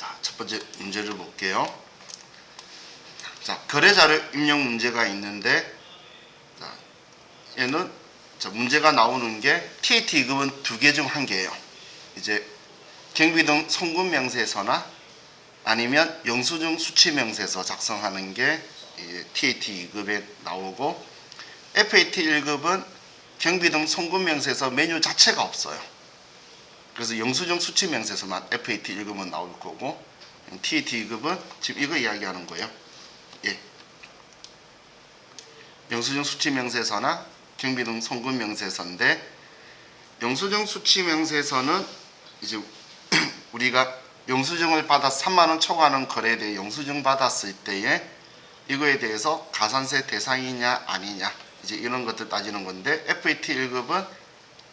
자, 첫 번째 문제를 볼게요. 자, 거래자료 입력 문제가 있는데, 자, 얘는 문제가 나오는 게 TAT2급은 두 개 중 한 개예요. 이제 경비등 송금명세서나 아니면 영수증 수취명세서 작성하는 게 TAT2급에 나오고, FAT1급은 경비등 송금명세서 메뉴 자체가 없어요. 그래서 영수증 수취명세서만 FAT1급은 나올 거고, TAT2급은 지금 이거 이야기하는 거예요. 예. 영수증 수취명세서나 경비등 송금명세서인데, 영수증 수취명세서는 이제 우리가 영수증을 받아 3만원 초과하는 거래에 대해 영수증 받았을 때에 이거에 대해서 가산세 대상이냐 아니냐 이제 이런 것들 따지는 건데, FAT 1급은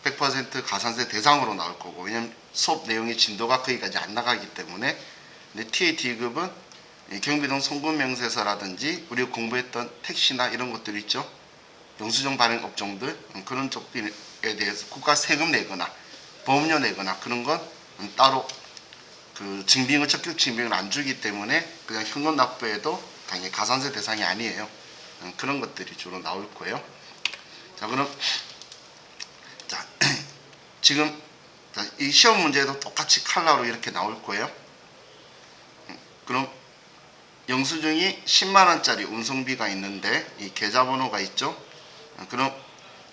100% 가산세 대상으로 나올 거고, 왜냐면 수업 내용의 진도가 거기까지 안 나가기 때문에. 근데 TAT 2급은 경비등 송금명세서라든지 우리가 공부했던 택시나 이런 것들 있죠, 영수증 발행 업종들, 그런 쪽들에 대해서 국가 세금 내거나 보험료 내거나 그런 건 따로 그 증빙을 적격 증빙을 안 주기 때문에 그냥 현금 납부해도 당연히 가산세 대상이 아니에요. 그런 것들이 주로 나올 거예요. 자, 그럼 자 지금 이 시험 문제도 똑같이 칼라로 이렇게 나올 거예요. 그럼 영수증이 10만원짜리 운송비가 있는데 이 계좌번호가 있죠. 그럼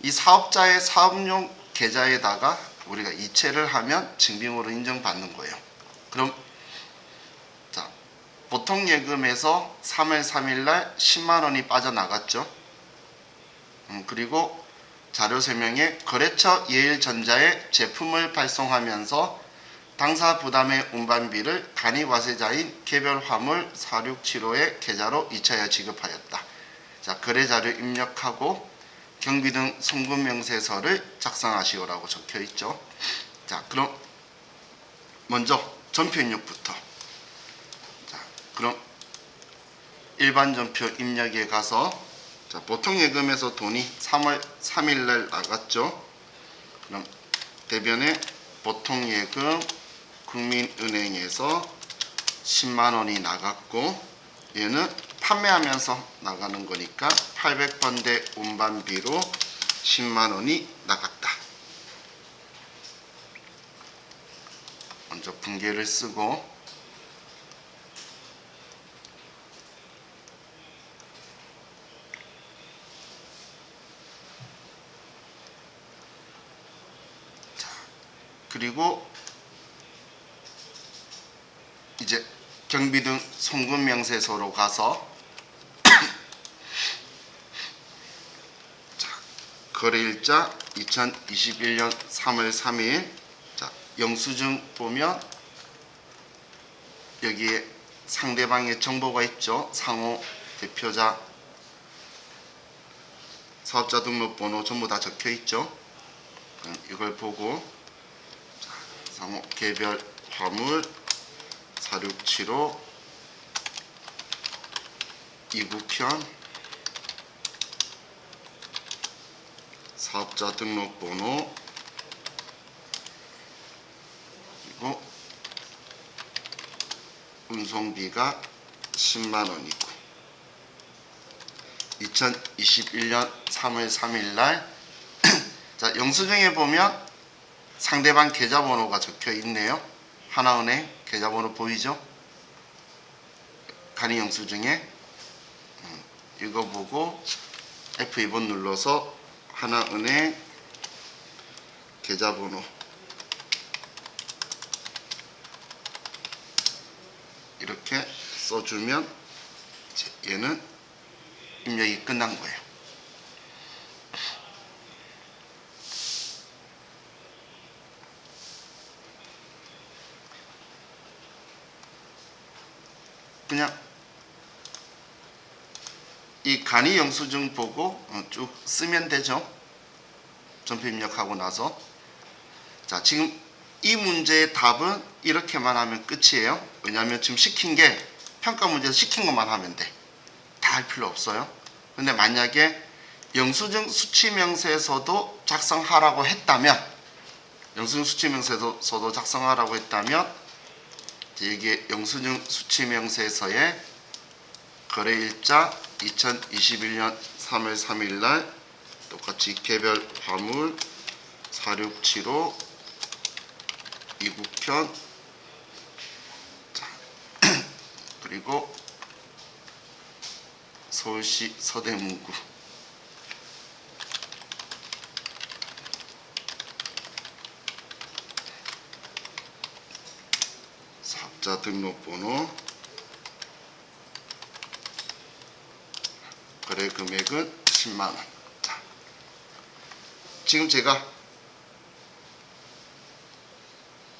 이 사업자의 사업용 계좌에다가 우리가 이체를 하면 증빙으로 인정받는 거예요. 그럼 자, 보통 예금에서 3월 3일날 10만원이 빠져나갔죠. 그리고 자료 설명에 거래처 예일전자에 제품을 발송하면서 당사 부담의 운반비를 간이과세자인 개별화물 4675의 계좌로 이체하여 지급하였다. 자, 거래자료 입력하고 경비등 송금명세서를 작성하시오라고 적혀 있죠. 자, 그럼 먼저 전표 입력부터. 자, 그럼 일반 전표 입력에 가서, 자, 보통 예금에서 돈이 3월 3일날 나갔죠. 그럼 대변에 보통 예금 국민은행에서 10만원이 나갔고, 얘는 판매하면서 나가는 거니까 800번대 운반비로 10만원이 나갔다. 먼저 분계를 쓰고, 자, 그리고 이제 경비등 송금명세서로 가서 자, 거래일자 2021년 3월 3일. 자, 영수증 보면 여기에 상대방의 정보가 있죠. 상호, 대표자, 사업자 등록번호 전부 다 적혀 있죠. 이걸 보고, 자, 상호 개별 화물 4675 이국현 사업자 등록번호, 그리고 운송비가 10만원이고 2021년 3월 3일날 자, 영수증에 보면 상대방 계좌번호가 적혀 있네요. 하나은행 계좌번호 보이죠? 간이 영수증에 이거 보고 F2번 눌러서 하나은행 계좌번호 이렇게 써주면 얘는 입력이 끝난 거예요. 그냥 이 간이 영수증 보고 쭉 쓰면 되죠. 전표 입력하고 나서. 자, 지금 이 문제의 답은 이렇게만 하면 끝이에요. 왜냐하면 지금 시킨 게 평가 문제에서 시킨 것만 하면 돼. 다 할 필요 없어요. 근데 만약에 영수증 수취명세서도 작성하라고 했다면, 영수증 수취명세서도 작성하라고 했다면, 여기에 영수증 수취명세서에 거래일자 2021년 3월 3일 날 똑같이 개별 화물 4675 이국현, 자, 그리고 서울시 서대문구 사업자 등록번호, 거래 금액은 10만원. 자, 지금 제가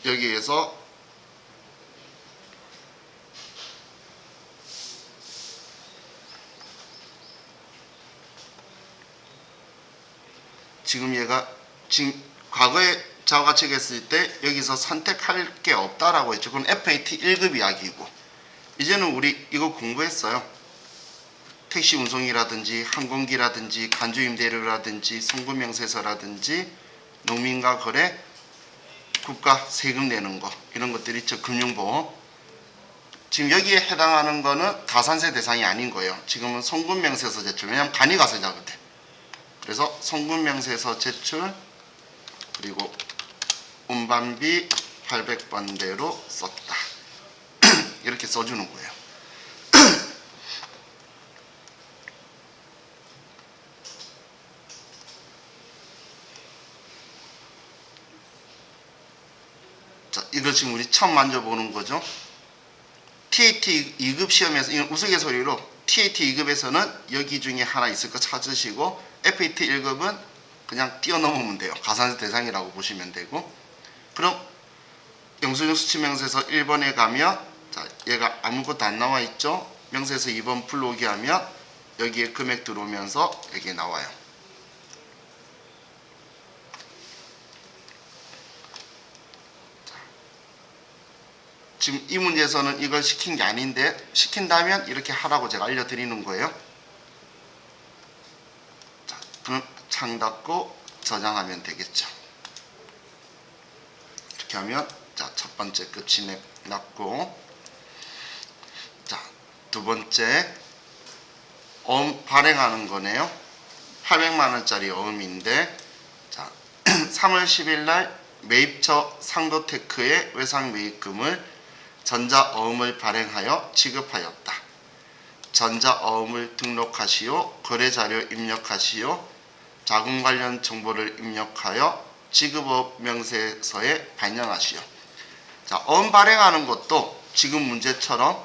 여기에서 지금 얘가 지금 과거에 저와 같이 했을 때 여기서 선택할 게 없다라고 했죠. 그럼 FAT 1급 이야기고, 이제는 우리 이거 공부했어요. 택시 운송이라든지 항공기라든지 간주임대료라든지 송금명세서라든지 농민과 거래, 국가 세금 내는 거, 이런 것들 있죠. 금융보험. 지금 여기에 해당하는 거는 가산세 대상이 아닌 거예요. 지금은 송금명세서 제출, 왜냐하면 간이가세자거든. 그래서 송금명세서 제출, 그리고 운반비 800번대로 썼다. 이렇게 써주는 거예요. 자, 이거 지금 우리 처음 만져보는 거죠. TAT 2급 시험에서, 이건 우스갯소리로 TAT 2급에서는 여기 중에 하나 있을 거 찾으시고, FAT 1급은 그냥 뛰어넘으면 돼요. 가산세 대상이라고 보시면 되고. 그럼 영수증 수취명세서 1번에 가면, 자, 얘가 아무것도 안 나와 있죠. 명세서 2번 불러오게 하면 여기에 금액 들어오면서 여기에 나와요. 지금 이 문제에서는 이걸 시킨 게 아닌데, 시킨다면 이렇게 하라고 제가 알려드리는 거예요. 자, 그럼 창 닫고 저장하면 되겠죠. 이렇게 하면, 자, 첫 번째 끝이 났고, 자, 두 번째 어음 발행하는 거네요. 800만원짜리 어음인데, 자, 3월 10일 날 매입처 상도테크의 외상 매입금을 전자어음을 발행하여 지급하였다. 전자어음을 등록하시오. 거래자료 입력하시오. 자금 관련 정보를 입력하여 지급업 명세서에 반영하시오. 자, 어음 발행하는 것도 지금 문제처럼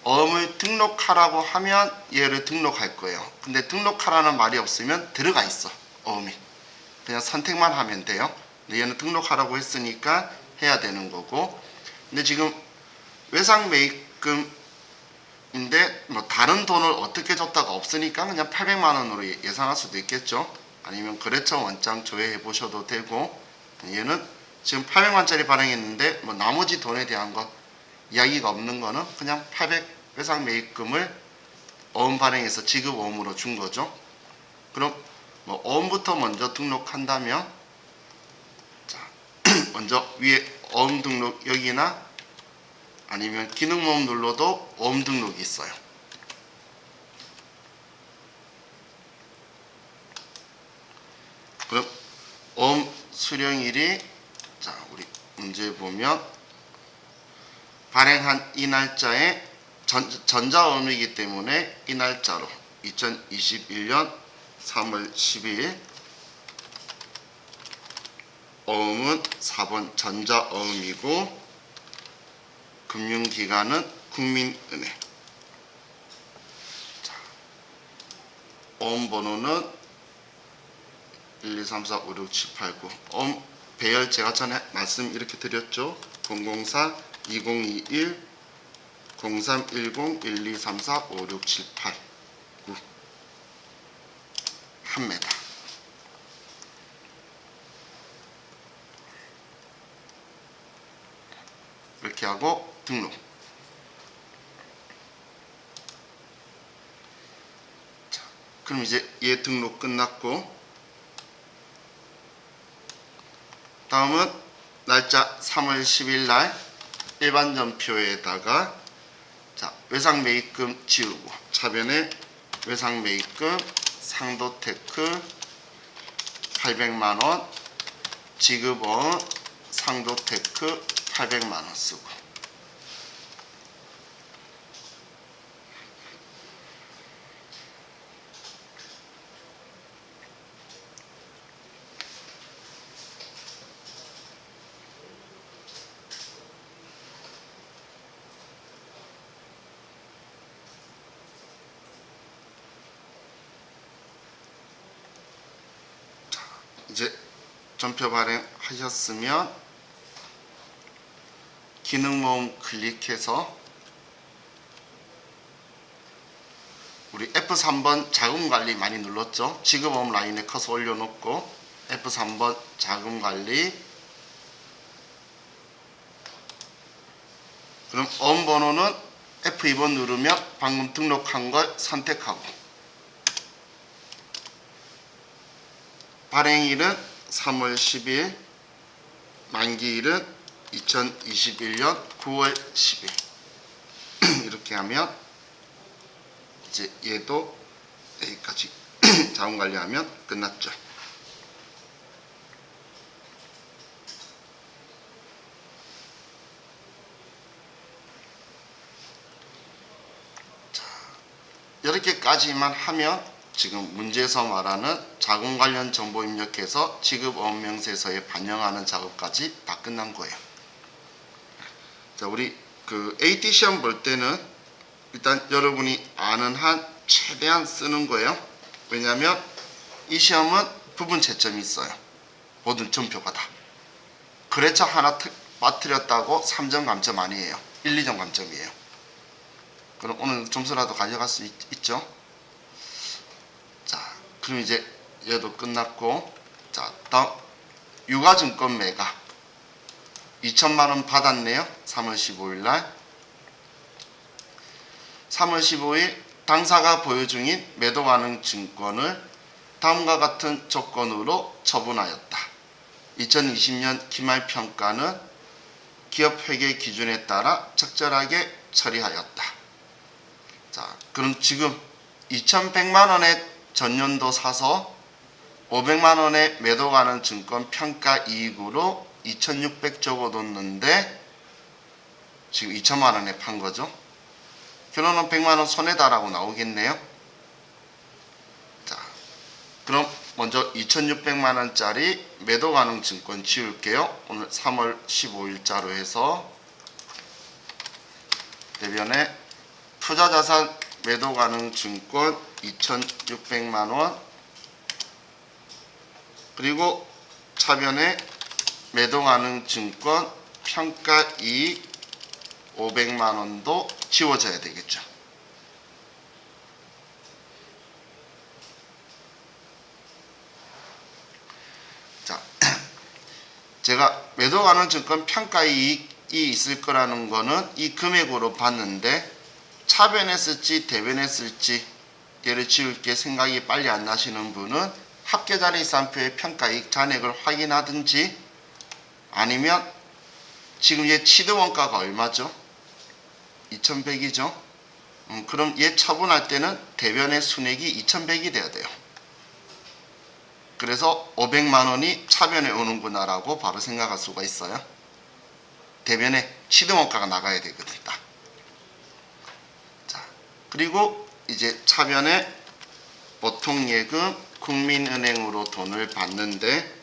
어음을 등록하라고 하면 얘를 등록할 거예요. 근데 등록하라는 말이 없으면 들어가 있어, 어음이. 그냥 선택만 하면 돼요. 근데 얘는 등록하라고 했으니까 해야 되는 거고. 근데 지금 외상 매입금인데 뭐 다른 돈을 어떻게 줬다가 없으니까 그냥 800만원으로 예상할 수도 있겠죠. 아니면 거래처 원장 조회해 보셔도 되고, 얘는 지금 800만짜리 발행했는데 뭐 나머지 돈에 대한 거 이야기가 없는 거는 그냥 800 외상 매입금을 어음 발행해서 지급 어음으로 준 거죠. 그럼 뭐 어음부터 먼저 등록한다면, 자, 먼저 위에 어음 등록 여기나 아니면 기능모음 눌러도 어음 등록이 있어요. 그럼 어음 수령일이, 자, 우리 문제 보면 발행한 이 날짜에 전자어음이기 때문에 이 날짜로 2021년 3월 12일, 어음은 4번 전자어음이고, 금융기관은 국민은행. 자, 어음 번호는 1, 2, 3, 4, 5, 6, 7, 8, 9. 어음 배열 제가 전에 말씀 이렇게 드렸죠. 004, 2021, 0310, 1, 2, 3, 4, 5, 6, 7, 8, 9. 판매다. 이렇게 하고 등록. 자, 그럼 이제 얘 등록 끝났고, 다음은 날짜 3월 10일 날 일반 전표에다가 자, 외상 매입금 지우고 차변에 외상 매입금 상도테크 800만원 지급원 상도테크 800만원 쓰고 이제 전표 발행하셨으면 기능 모음 클릭해서 우리 F3번 자금 관리 많이 눌렀죠? 지급원 라인에 커서 올려놓고 F3번 자금 관리 그럼 어음 번호는 F2번 누르면 방금 등록한 걸 선택하고 발행일은 3월 10일 만기일은 2021년 9월 10일 이렇게 하면 이제 얘도 여기까지 자원관리하면 끝났죠. 자, 이렇게까지만 하면 지금 문제에서 말하는 자금 관련 정보 입력해서 지급 어명세서에 반영하는 작업까지 다 끝난 거예요. 자, 우리 그 AT 시험 볼 때는 일단 여러분이 아는 한 최대한 쓰는 거예요. 왜냐하면 이 시험은 부분 채점이 있어요. 모든 전표가 다. 거래처 하나 빠뜨렸다고 3점 감점 아니에요. 1, 2점 감점이에요. 그럼 오늘 점수라도 가져갈 수 있죠? 자, 그럼 이제 얘도 끝났고, 자, 다음 유가증권 매각 2천만원 받았네요. 3월 15일 날. 3월 15일 당사가 보유 중인 매도 가능 증권을 다음과 같은 조건으로 처분하였다. 2020년 기말평가는 기업 회계 기준에 따라 적절하게 처리하였다. 자, 그럼 지금 2100만원에 전년도 사서 500만원에 매도 가능 증권 평가 이익으로 2600 적어뒀는데 지금 2000만원에 판 거죠. 결론은 100만원 손해다라고 나오겠네요. 자, 그럼 먼저 2600만원짜리 매도 가능 증권 지울게요. 오늘 3월 15일자로 해서 대변에 투자자산 매도 가능 증권 2600만원 그리고 차변에 매도 가능 증권 평가이익 500만원도 지워져야 되겠죠. 자, 제가 매도 가능 증권 평가이익이 있을 거라는 거는 이 금액으로 봤는데 차변에 쓸지 대변에 쓸지 얘를 지울 게 생각이 빨리 안 나시는 분은 합계자리산표의 평가이익 잔액을 확인하든지 아니면 지금 얘 취득원가가 얼마죠? 2100이죠? 그럼 얘 처분할 때는 대변의 순액이 2100이 돼야 돼요. 그래서 500만원이 차변에 오는구나 라고 바로 생각할 수가 있어요. 대변에 취득원가가 나가야 되거든. 자, 그리고 이제 차변에 보통예금 국민은행으로 돈을 받는데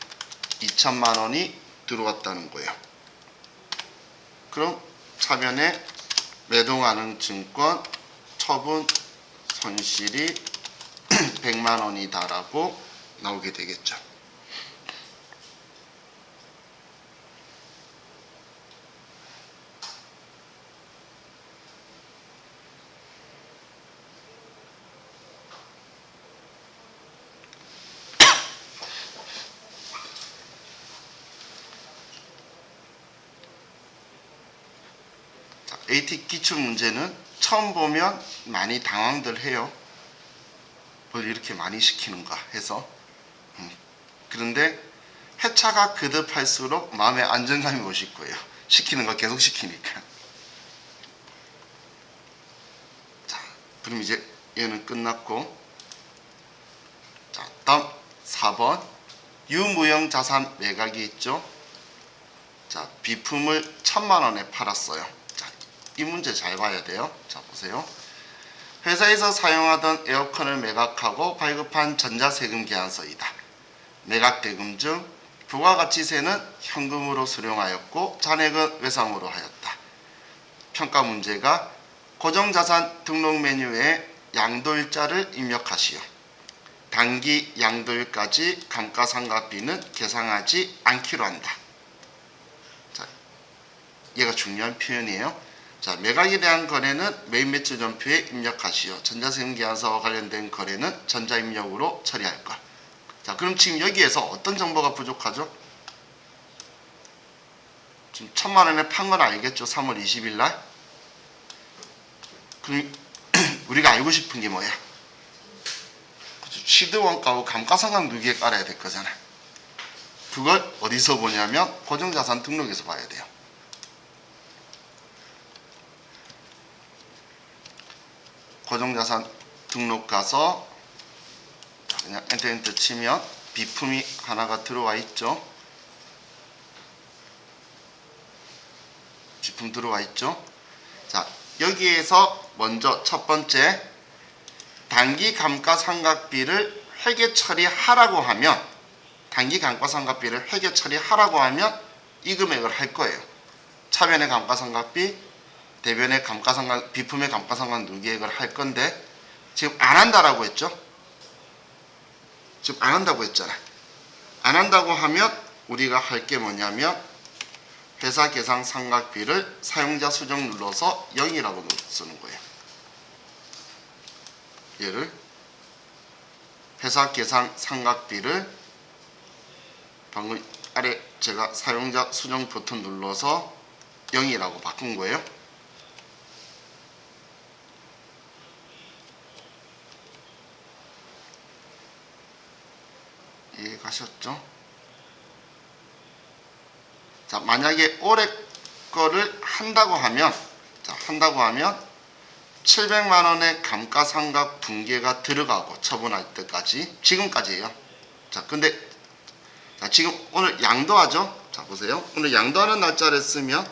2천만원이 들어왔다는 거예요. 그럼 차변에 매도 가능 증권 처분 손실이 100만원이다 라고 나오게 되겠죠. AT 기출 문제는 처음 보면 많이 당황들 해요. 뭘 이렇게 많이 시키는가 해서. 그런데 회차가 거듭할수록 마음의 안정감이 오실 거예요. 시키는 거 계속 시키니까. 자, 그럼 이제 얘는 끝났고, 자, 다음 4번 유무형 자산 매각이 있죠. 자, 비품을 1,000만원에 팔았어요. 자, 이 문제 잘 봐야 돼요. 자, 보세요. 회사에서 사용하던 에어컨을 매각하고 발급한 전자세금 계산서이다. 매각대금 중 부가가치세는 현금으로 수령하였고 잔액은 외상으로 하였다. 평가 문제가 고정자산 등록 메뉴에 양도일자를 입력하시오. 단기 양도일까지 감가상각비는 계상하지 않기로 한다. 자, 얘가 중요한 표현이에요. 자, 매각에 대한 거래는 매입 매출 전표에 입력하시오. 전자세금 계산서와 관련된 거래는 전자입력으로 처리할 것. 자, 그럼 지금 여기에서 어떤 정보가 부족하죠? 지금 1,000만원에 판 건 알겠죠? 3월 20일 날. 그럼 우리가 알고 싶은 게 뭐야? 취득원가하고 감가상각 누기에 깔아야 될 거잖아. 그걸 어디서 보냐면 고정자산 등록에서 봐야 돼요. 고정자산 등록 가서 그냥 엔터 치면 비품이 하나가 들어와 있죠. 비품 들어와 있죠. 자, 여기에서 먼저 첫 번째 단기 감가상각비를 회계 처리하라고 하면, 단기 감가상각비를 회계 처리하라고 하면 이 금액을 할 거예요. 차변의 감가상각비, 대변의 감가상각, 비품의 감가상각 누계액을 할 건데 지금 안 한다라고 했죠. 지금 안 한다고 했잖아. 안 한다고 하면 우리가 할 게 뭐냐면 회사 계상 상각비를 사용자 수정 눌러서 0이라고 쓰는 거예요. 얘를 회사 계상 상각비를 방금 아래 제가 사용자 수정 버튼 눌러서 0이라고 바꾼 거예요. 이해 가셨죠? 자, 만약에 올해 거를 한다고 하면, 자, 700만원의 감가상각 붕괴가 들어가고 처분할 때까지, 지금까지예요. 자, 근데 자, 지금 오늘 양도하죠? 자, 보세요. 오늘 양도하는 날짜를 쓰면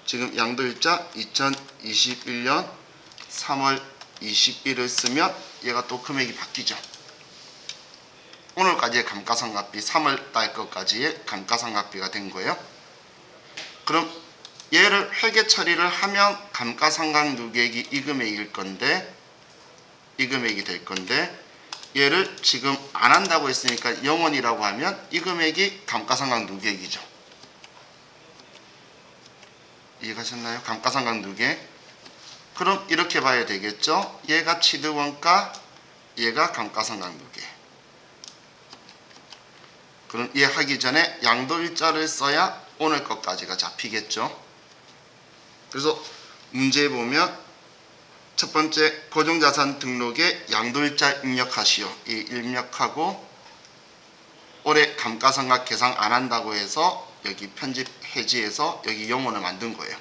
지금 양도일자 2021년 3월 20일을 쓰면 얘가 또 금액이 바뀌죠. 오늘까지의 감가상각비, 3월달 것까지의 감가상각비가 된 거예요. 그럼 얘를 회계 처리를 하면 감가상각 누계액이 이 금액일 건데, 이 금액이 될 건데, 얘를 지금 안 한다고 했으니까 0원이라고 하면 이 금액이 감가상각 누계액이죠. 이해가셨나요? 감가상각 누계액. 그럼 이렇게 봐야 되겠죠. 얘가 취득원가, 얘가 감가상각 누계액. 그럼 얘 하기 전에 양도일자를 써야 오늘 것까지가 잡히겠죠. 그래서 문제에 보면 첫 번째 고정자산 등록에 양도일자 입력하시오. 이 입력하고 올해 감가상각 계상 안 한다고 해서 여기 편집 해지해서 여기 0원을 만든 거예요.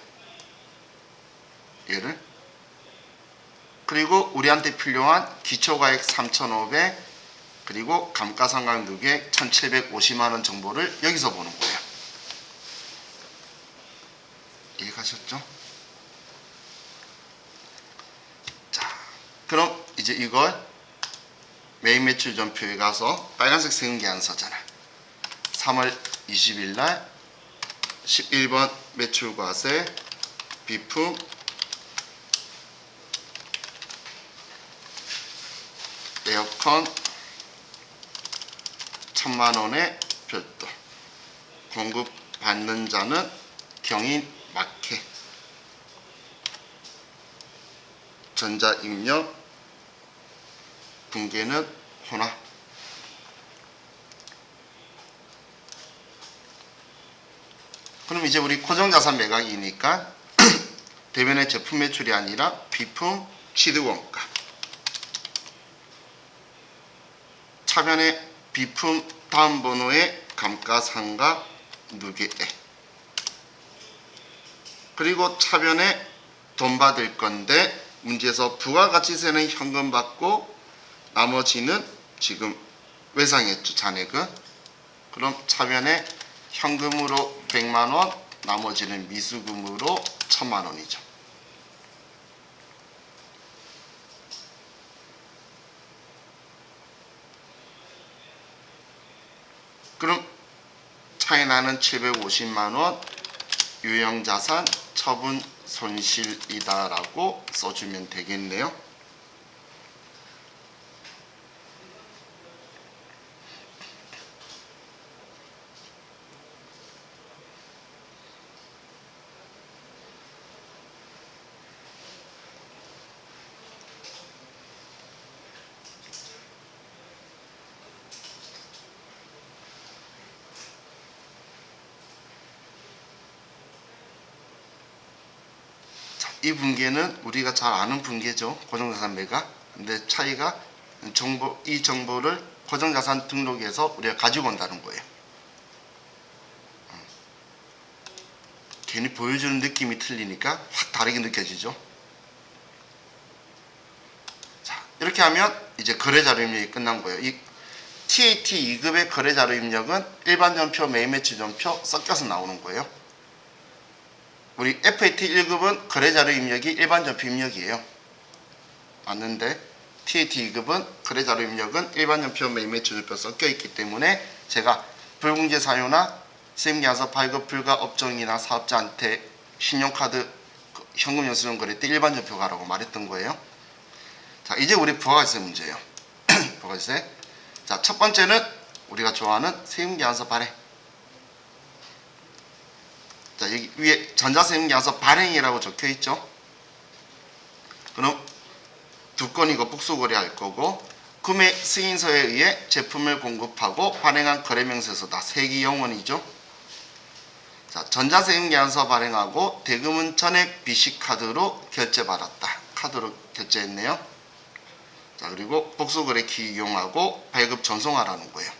얘를. 그리고 우리한테 필요한 기초가액 3,500 그리고 감가상각 누계액 1,750만원 정보를 여기서 보는 거예요. 이해 가셨죠? 자, 그럼 이제 이걸 매입 매출 전표에 가서 빨간색 세금 계산서잖아. 3월 20일 날 11번 매출과세 비품 에어컨 1,000만원의 별도 공급받는 자는 경인 마켓 전자입력 붕괴는 혼합. 그럼 이제 우리 고정자산 매각이니까 대변의 제품 매출이 아니라 비품 취득원가, 차변의 비품 다음 번호의 감가상각 누계액, 그리고 차변에 돈 받을 건데 문제에서 부가가치세는 현금 받고 나머지는 지금 외상했죠, 잔액은. 그럼 차변에 현금으로 100만원, 나머지는 미수금으로 1000만원이죠. 그럼 차이 나는 750만원 유형자산 처분 손실이다 라고 써주면 되겠네요. 이 분계는 우리가 잘 아는 분계죠. 고정자산 매각. 근데 차이가 이 정보를 고정자산 등록에서 우리가 가지고 온다는 거예요. 괜히 보여주는 느낌이 틀리니까 확 다르게 느껴지죠. 자, 이렇게 하면 이제 거래자료 입력이 끝난 거예요. 이 TAT 2급의 거래자료 입력은 일반 전표, 매매치 전표 섞여서 나오는 거예요. 우리 FAT 1급은 거래자료 입력이 일반 전표 입력이에요. 맞는데 TAT 2급은 거래자료 입력은 일반 전표, 매매치 전표 섞여 있기 때문에 제가 불공제 사유나 세금계산서 발급 불가 업종이나 사업자한테 신용카드 현금 영수증 거래 때 일반 전표 가라고 말했던 거예요. 자, 이제 우리 부가가치세 문제예요. 부가가치세. 자, 첫 번째는 우리가 좋아하는 세금계산서 발행. 자, 여기 위에 전자세금계산서 발행이라고 적혀 있죠. 그럼 두 건이고 복수거래할 거고, 구매 승인서에 의해 제품을 공급하고 발행한 거래명세서다. 세기영원이죠. 자, 전자세금계산서 발행하고 대금은 전액 BC카드로 결제받았다. 카드로 결제했네요. 자, 그리고 복수거래키 이용하고 발급 전송하라는 거예요.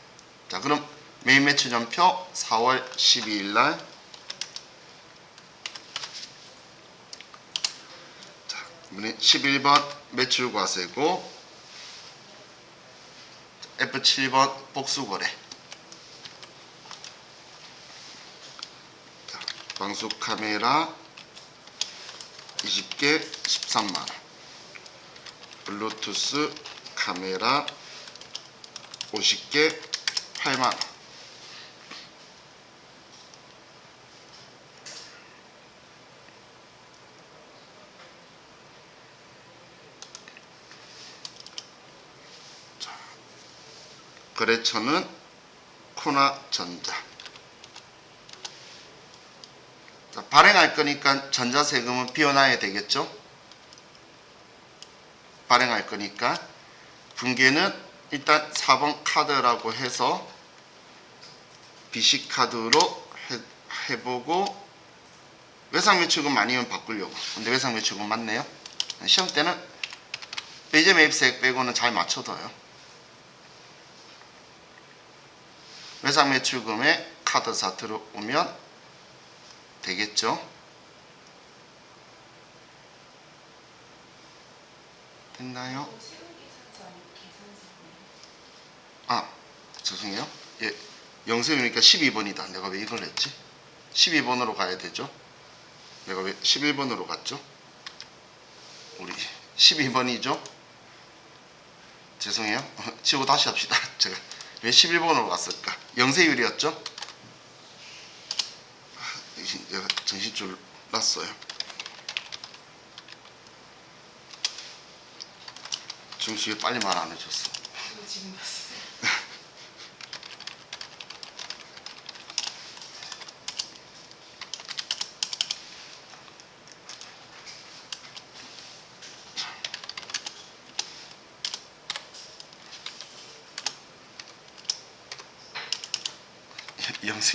자, 그럼 매매추전표 4월 12일 날. 이번에 11번 매출과세고 F7번 복수거래. 자, 방수카메라 20개 13만원, 블루투스 카메라 50개 8만원. 거래처는 코나전자. 자, 발행할 거니까 전자세금은 비워놔야 되겠죠. 발행할 거니까 분계는 일단 4번 카드라고 해서 BC카드로 해보고 외상매출금 아니면 바꾸려고. 근데 외상매출금 맞네요. 시험 때는 배제 매입세액 빼고는 잘 맞춰둬요. 외상매출금에 카드사 들어오면 되겠죠. 됐나요? 아, 죄송해요. 예, 영세이니까 12번이다. 내가 왜 이걸 했지? 12번으로 가야 되죠. 내가 왜 11번으로 갔죠? 우리 12번이죠. 죄송해요. 지우고 다시 합시다. 제가 왜 11번으로 갔을까? 영세율이었죠? 내가 정신줄 났어요. 중식이 빨리 말 안 해줬어. 지금 봤어요.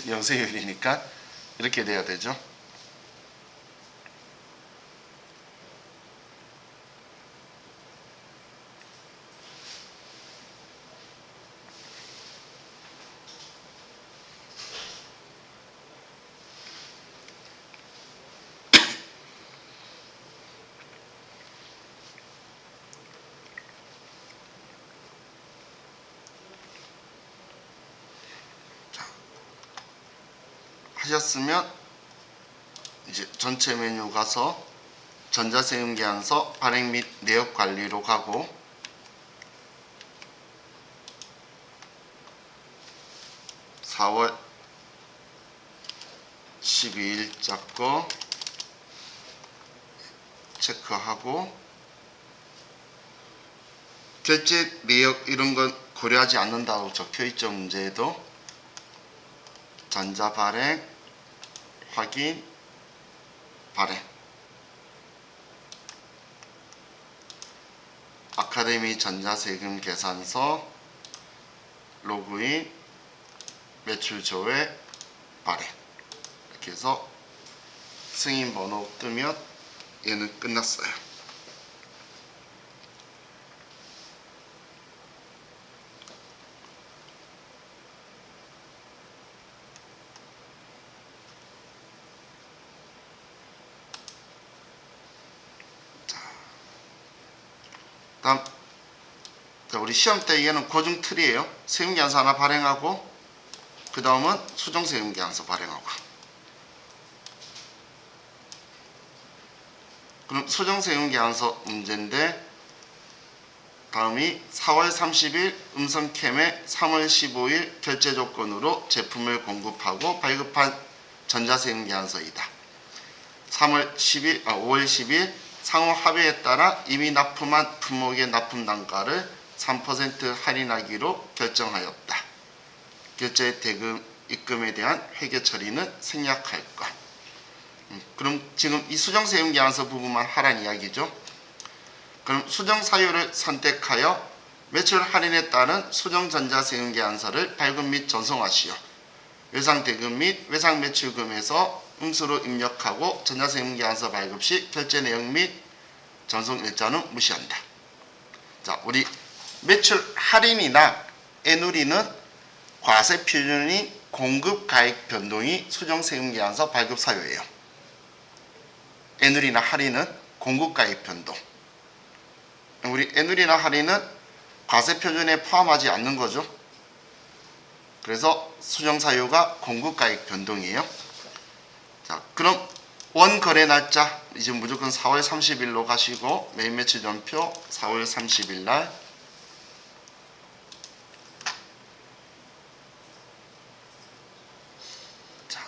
영세율이니까 이렇게 돼야 되죠. 하셨으면 이제 전체 메뉴 가서 전자세금계산서 발행 및 내역 관리로 가고, (4월 12일자) 거 체크하고, 결제 내역 이런 건 고려하지 않는다고 적혀있죠. 문제에도. 전자 발행, 확인, 발행. 아카데미 전자세금 계산서 로그인, 매출 조회, 발행. 이렇게 해서 승인 번호 뜨면 얘는 끝났어요. 다음, 우리 시험 때 얘는 고중 틀이에요. 세금계산서 하나 발행하고, 그 다음은 수정세금계산서 발행하고. 그럼 수정세금계산서 문제인데, 다음이 4월 30일 음성캠에 3월 15일 결제 조건으로 제품을 공급하고 발급한 전자세금계산서이다. 5월 10일 상호 합의에 따라 이미 납품한 품목의 납품 단가를 3% 할인하기로 결정하였다. 결제 대금 입금에 대한 회계 처리는 생략할 것. 그럼 지금 이 수정세금계산서 부분만 하란 이야기죠. 그럼 수정사유를 선택하여 매출 할인에 따른 수정전자세금계산서를 발급 및 전송하시오. 외상대금 및 외상매출금에서 음수로 입력하고 전자세금계산서 발급 시 결제 내역 및 전송 일자는 무시한다. 자, 우리 매출 할인이나 애누리는 과세 표준인 공급 가액 변동이 수정세금계산서 발급 사유예요. 애누리나 할인은 공급 가액 변동. 우리 애누리나 할인은 과세 표준에 포함하지 않는 거죠. 그래서 수정사유가 공급가액 변동이에요. 자, 그럼 원거래 날짜 이제 무조건 4월 30일로 가시고, 매일 매출 전표 4월 30일 날, 자,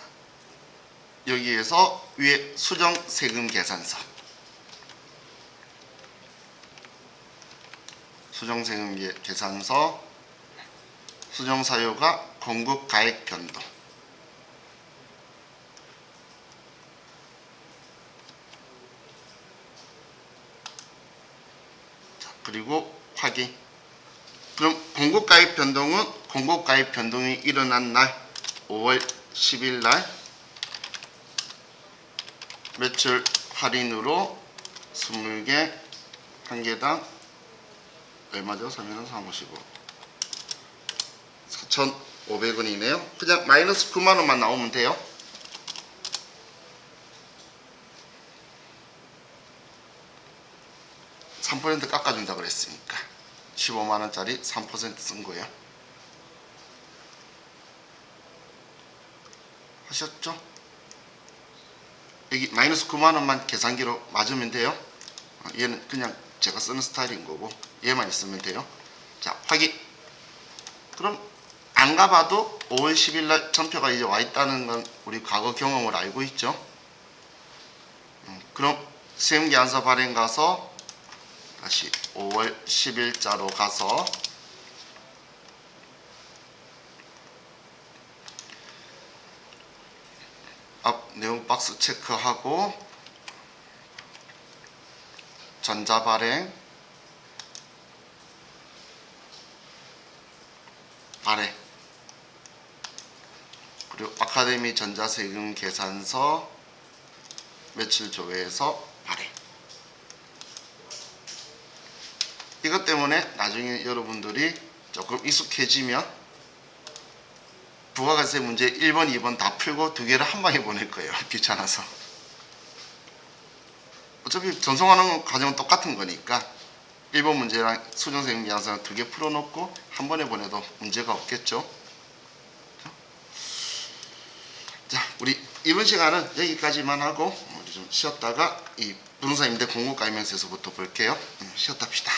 여기에서 위에 수정세금계산서, 수정세금계산서 수정사유가 공급가액 변동. 자, 그리고 확인. 그럼 공급가액 변동은 공급가액 변동이 일어난 날 5월 10일 날 매출 할인으로 20개 한 개당 얼마죠? 3만 355 4,500원이네요. 그냥 마이너스 9만원만 나오면 돼요. (3% 깎아준다 그랬으니까 15만원짜리 3% 쓴 거예요. 하셨죠? 여기 마이너스 9만원만 계산기로 맞으면 돼요. 얘는 그냥 제가 쓰는 스타일인 거고 얘만 있으면 돼요. 자, 확인. 그럼 안 가봐도 5월 10일 날 전표가 이제 와 있다는 건 우리 과거 경험을 알고 있죠. 그럼 세금계산서 발행 가서 다시 5월 10일자로 가서 앞 내용 박스 체크하고 전자발행, 발행, 그리고 아카데미 전자세금 계산서 매출 조회에서 발행. 이것 때문에 나중에 여러분들이 조금 익숙해지면 부가가세 문제 1번, 2번 다 풀고 두 개를 한 방에 보낼 거예요. 귀찮아서. 어차피 전송하는 과정은 똑같은 거니까 1번 문제랑 수정세금 계산서 두 개 풀어놓고 한 번에 보내도 문제가 없겠죠. 자, 우리 이번 시간은 여기까지만 하고 우리 좀 쉬었다가 이 부동산 임대 공고가입명세서부터 볼게요. 쉬었다 합시다.